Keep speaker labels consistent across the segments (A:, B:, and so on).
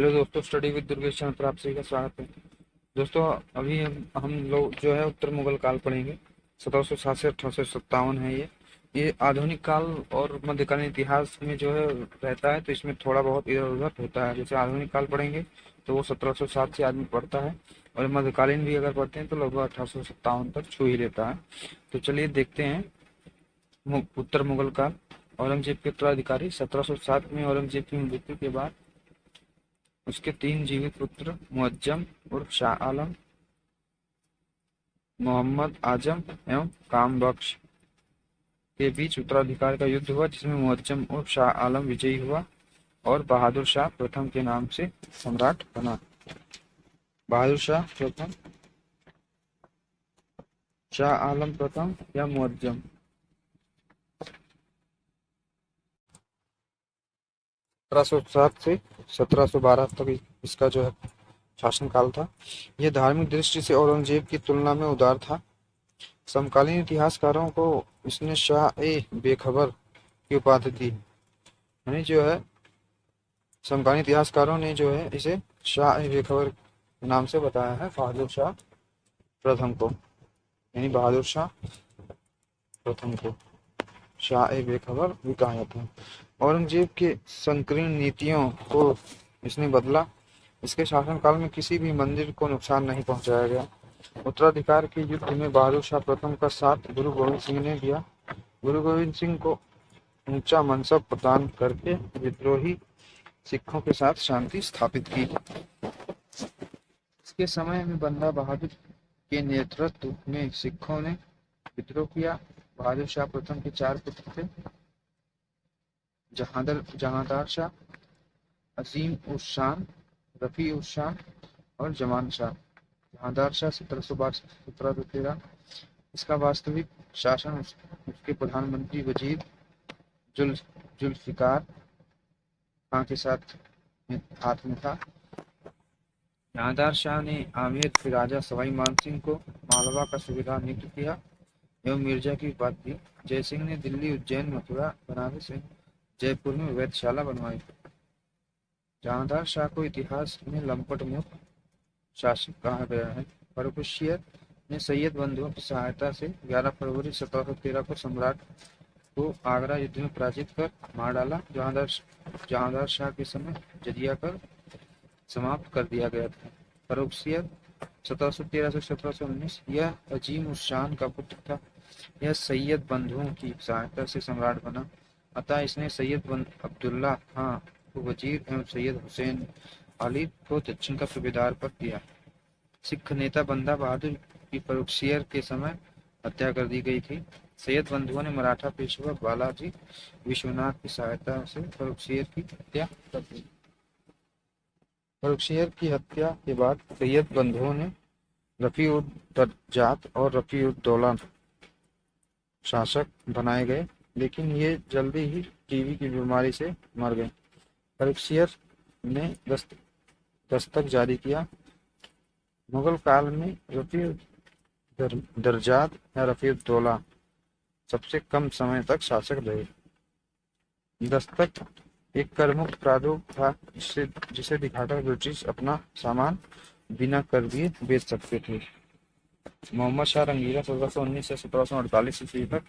A: Hello दोस्तों, study with Durgesh channel पर आप सभी का स्वागत है। दोस्तों, अभी हम लोग जो है उत्तर मुगल काल पढ़ेंगे। 1760 से 1857 है ये आधुनिक काल और मध्यकालीन इतिहास में जो है रहता है, तो इसमें थोड़ा बहुत इधर उधर होता है। जैसे आधुनिक काल पढ़ेंगे तो वो 1760 से आदमी पढ़ता है, और मध्यकालीन भी अगर पढ़ते हैं तो लगभग 1857 तक छू ही लेता है। तो चलिए देखते हैं। उत्तर मुगल काल। औरंगजेब के उत्तराधिकारी। 1707 में औरंगजेब की मृत्यु के बाद उसके 3 जीवित पुत्र मुअज्जम उर्फ शाह आलम, मोहम्मद आजम एवं कामबख्श के बीच उत्तराधिकार का युद्ध हुआ, जिसमें मुअज्जम उर्फ शाह आलम विजयी हुआ और बहादुर शाह प्रथम के नाम से सम्राट बना। बहादुर शाह प्रथम, शाह आलम प्रथम या मुअज्जम। 1707 से 1712 तक इसका जो है शासनकाल था। यह धार्मिक दृष्टि से औरंगजेब की तुलना में उदार था। समकालीन इतिहासकारों को इसने शाह ए बेखबर की उपाधि दी। यानी जो है समकालीन इतिहासकारों ने जो है इसे शाह ए बेखबर के नाम से बताया है बहादुर शाह प्रथम को। यानी बहादुर शाह प्रथम को शाह ए बेखबर भी कहा जाता है। औरंगजेब के संकीर्ण नीतियों को इसने बदला। इसके शासनकाल में किसी भी मंदिर को नुकसान नहीं पहुंचाया गया। उत्तराधिकार के युद्ध में बहादुर शाह प्रथम का साथ गुरु गोविंद सिंह ने दिया। गुरु गोविंद सिंह को ऊंचा मनसब प्रदान करके विद्रोही सिखों के साथ शांति स्थापित की। इसके समय में बंदा बहादुर के नेतृत्व में सिखों ने विद्रोह किया। बहादुर शाह प्रथम के 4 पुत्र थे, जहांदार शाह, अजीम उस शान, रफी उस शान और जमान शाह। जहांदार शाह 1712-1713। इसका वास्तविक शासन उसके प्रधानमंत्री वजीर जुल्फिकार खां के साथ हाथ में था। जहांदार शाह ने आमेर के राजा सवाई मानसिंह को मालवा का सूबेदार नियुक्त किया एवं मिर्जा की उपाधि दी। जयसिंह ने दिल्ली, उज्जैन, मथुरा, बनारस एवं जयपुर में वैधशाला बनवाई। जहांदार शाह को इतिहास में लंपट मुक्त शासक कहा गया है। फर्रुखसियर ने सैयद बंधुओं की सहायता से 11 फरवरी 1713 को सम्राट को आगरा युद्ध में पराजित कर मार डाला। जहांदार शाह के समय जजिया कर समाप्त कर दिया गया था। फर्रुखसियर 1713 से 1719 यह अजीम उस शान का पुत्र था। यह सैयद बंधुओं की सहायता से सम्राट बना, अतः इसने सैयद अब्दुल्ला खां को वजीर एवं सैयद हुसैन अली को दक्षिण का सूबेदार पद दिया। सिख नेता बंदा बहादुर की फर्रुखसियर के समय हत्या कर दी गई थी। सैयद बंधुओं ने मराठा पेशवा बालाजी विश्वनाथ की सहायता से फर्रुखसियर की हत्या कर दी। फर्रुखसियर की हत्या के बाद सैयद बंधुओं ने रफी-उद-दर्जात और रफी-उद-दौला शासक बनाए गए, लेकिन ये जल्दी ही टीबी की बीमारी से मर गए। फर्रुखसियर ने दस्तक जारी किया। मुगल काल में रफी-उद-दर्जात या रफी-उद-दौला सबसे कम समय तक शासक रहे। दस्तक एक करमुक्त प्रारूप था, जिसे दिखाकर ब्रिटिश अपना सामान बिना कर दिए बेच सकते थे। मोहम्मद शाह रंगीला 1719 से 1748 ईस्वी तक।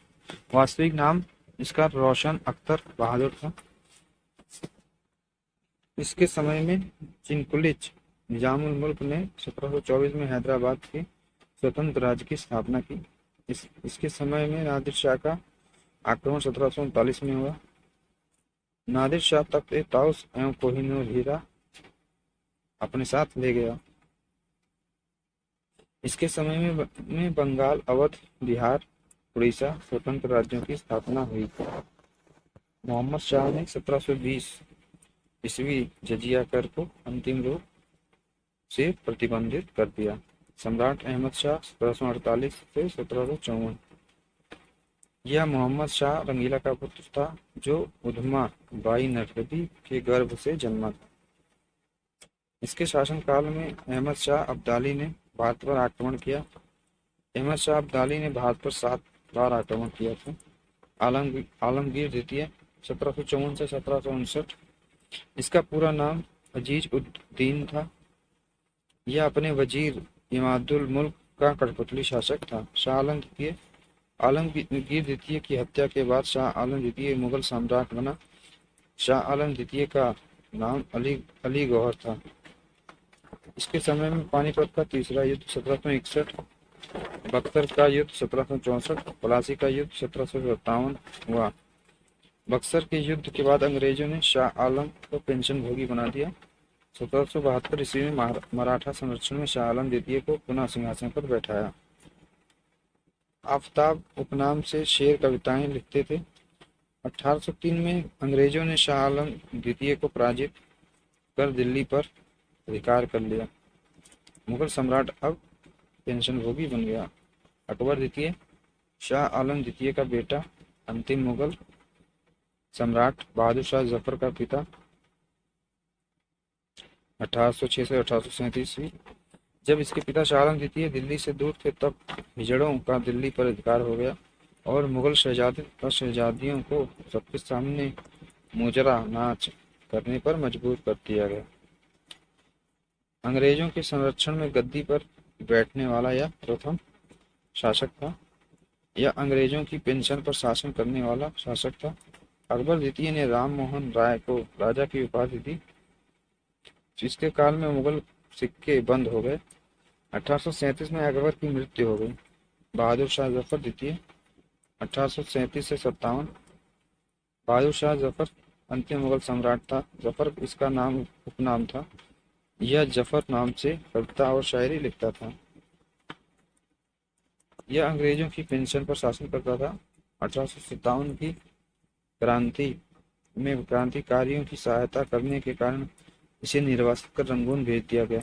A: वास्तविक नाम इसका रोशन अख्तर बहादुर था। इसके समय में चिनकुलिच निजामुल मुल्क ने 1724 में हैदराबाद के स्वतंत्र राज्य की स्थापना की। इसके समय में नादिर शाह का आक्रमण 1739 में हुआ। नादिर शाह तख्त-ए-ताउस एवं कोहिनूर हीरा अपने साथ ले गया। इसके समय में बंगाल, अवध, बिहार, उड़ीसा स्वतंत्र राज्यों की स्थापना हुई। मोहम्मद शाह ने 1720 ईस्वी जजिया कर को अंतिम रूप से प्रतिबंधित कर दिया। सम्राट अहमद शाह 1748 से 1754। यह मोहम्मद शाह रंगीला का पुत्र था, जो उधमा बाई नरगदी के गर्भ से जन्मा था। इसके शासनकाल में अहमद शाह अब्दाली ने भारत पर आक्रमण किया। अहमद शाह अब्दाली ने भारत पर 7 बार आक्रमण किया था। आलमगीर द्वितीय 1754 से 1759। इसका पूरा नाम अजीज उद्दीन था। यह अपने वजीर इमादुल मुल्क का कठपुतली शासक था। शाह आलमगीर द्वितीय की हत्या के बाद शाह आलम द्वितीय मुगल सम्राट बना। शाह आलम द्वितीय का नाम अली गौहर था। इसके समय में पानीपत का तीसरा युद्ध 1761, बक्सर का युद्ध 1764, प्लासी का युद्ध 1757 हुआ। बक्सर के युद्ध के बाद अंग्रेजों ने शाह आलम को पेंशन भोगी बना दिया। 1772 ईस्वी में मराठा संरक्षण में शाह आलम द्वितीय को पुनः सिंहासन पर बैठाया। आफताब उपनाम से शेर कविताएं लिखते थे। 1803 में अंग्रेजों ने शाह आलम द्वितीय को पराजित कर दिल्ली पर अधिकार कर लिया। मुगल सम्राट अब पेंशन भोगी बन गया। अकबर द्वितीय शाह आलम द्वितीय का बेटा, अंतिम मुगल सम्राट बहादुर शाह जफर का पिता। 1806 से 1837 ईस्वी जब इसके पिता शाह आलम द्वितीय दिल्ली से दूर थे, तब हिजड़ों का दिल्ली पर अधिकार हो गया और मुगल शहजादे और शहजादियों को सबके सामने मुजरा नाच करने पर मजबूर कर दिया गया। अंग्रेजों के संरक्षण में गद्दी पर बैठने वाला यह प्रथम शासक था। यह अंग्रेजों की पेंशन पर शासन करने वाला शासक था। अकबर द्वितीय ने राम मोहन राय को राजा की उपाधि दी, जिसके काल में मुगल सिक्के बंद हो गए। 1837 में अकबर की मृत्यु हो गई। बहादुर शाह जफर द्वितीय 1837 से 57। बहादुर शाह जफर अंतिम मुगल सम्राट था। जफर इसका नाम उपनाम था। यह जफर नाम से कविता और शायरी लिखता था। यह अंग्रेजों की पेंशन पर शासन करता था। 1857 की क्रांति में क्रांतिकारियों की सहायता करने के कारण इसे निर्वासित कर रंगून भेज दिया गया।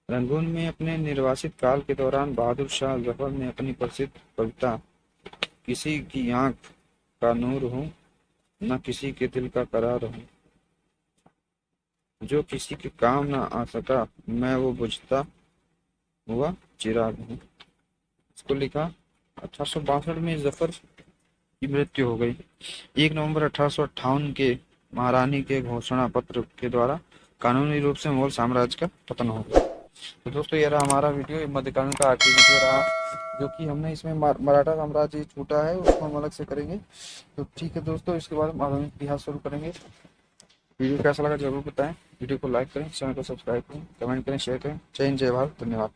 A: रंगून में अपने निर्वासित काल के दौरान बहादुर शाह जफर ने अपनी प्रसिद्ध कविता किसी की आंख का नूर हूँ, न किसी के दिल का करार हूँ, जो किसी के काम न आ सका, मैं वो बुझता हुआ चिराग हूँ, इसको लिखा। 1862 में जफर की मृत्यु हो गई। 1 नवंबर 1858 के महारानी के घोषणा पत्र के द्वारा कानूनी रूप से मुगल साम्राज्य का पतन हो गया। तो दोस्तों, ये रहा हमारा वीडियो, मध्यकालीन का आखिरी वीडियो रहा, जो कि हमने इसमें मराठा साम्राज्य छूटा है उसको हम अलग से करेंगे। तो ठीक है दोस्तों, इसके बाद हम आधुनिक इतिहास शुरू करेंगे। वीडियो कैसा लगा जरूर बताएं। वीडियो को लाइक करें, चैनल को सब्सक्राइब करें, कमेंट करें, शेयर करें। जय हिंद, जय भारत, धन्यवाद।